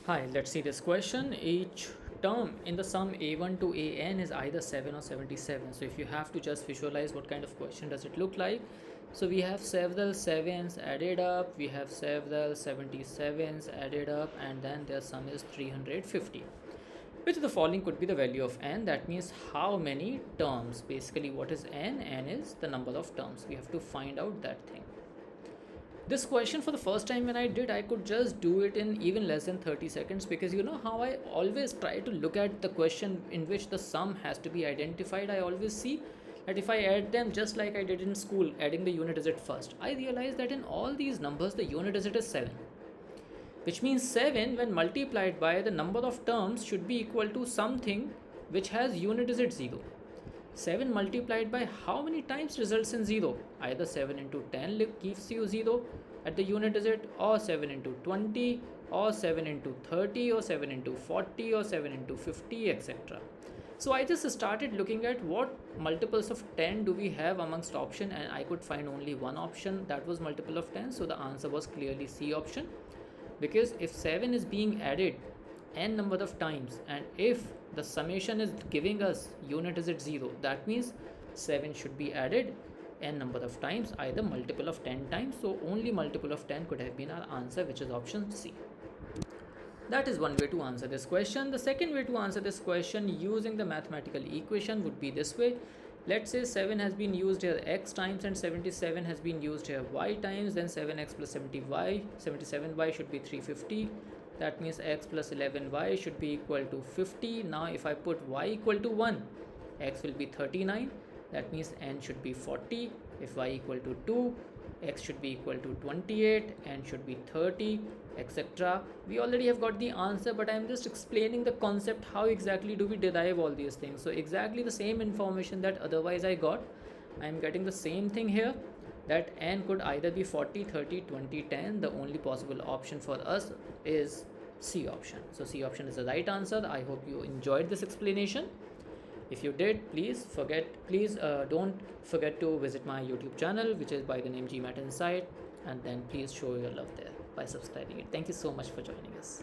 Hi, let's see this question. Each term in the sum a1 to an is either 7 or 77. So if you have to just visualize what kind of question does it look like. So we have several 7s added up, we have several 77s added up, and then their sum is 350. Which of the following could be the value of n? That means how many terms. Basically, what is n? N is the number of terms. We have to find out that thing. This question, for the first time when I did, I could just do it in even less than 30 seconds, because you know how I always try to look at the question in which the sum has to be identified. I always see that if I add them just like I did in school, adding the unit digit first, I realize that in all these numbers the unit digit is 7, which means 7 when multiplied by the number of terms should be equal to something which has unit digit 0. 7 multiplied by how many times results in 0? Either 7 into 10 gives you 0 at the unit digit, or 7 into 20, or 7 into 30, or 7 into 40, or 7 into 50, etc. So I just started looking at what multiples of 10 do we have amongst option, and I could find only one option that was multiple of 10. So the answer was clearly C option, because if 7 is being added n number of times, and if the summation is giving us unit digit 0, that means 7 should be added n number of times, either multiple of 10 times. So only multiple of 10 could have been our answer, which is option C. That is one way to answer this question. The second way to answer this question using the mathematical equation would be this way. Let's say 7 has been used here x times and 77 has been used here y times, then 7x plus 77y should be 350. That means x plus 11y should be equal to 50. Now if I put y equal to 1, x will be 39. That means n should be 40. If y equal to 2, x should be equal to 28, n should be 30, etc. We already have got the answer, but I am just explaining the concept, how exactly do we derive all these things. So exactly the same information that otherwise I got, I am getting the same thing here, that n could either be 40, 30, 20, 10. The only possible option for us is C option. So C option is the right answer. I hope you enjoyed this explanation. If you did, please don't forget to visit my YouTube channel, which is by the name GMAT Insight, and then please show your love there by subscribing it. Thank you so much for joining us.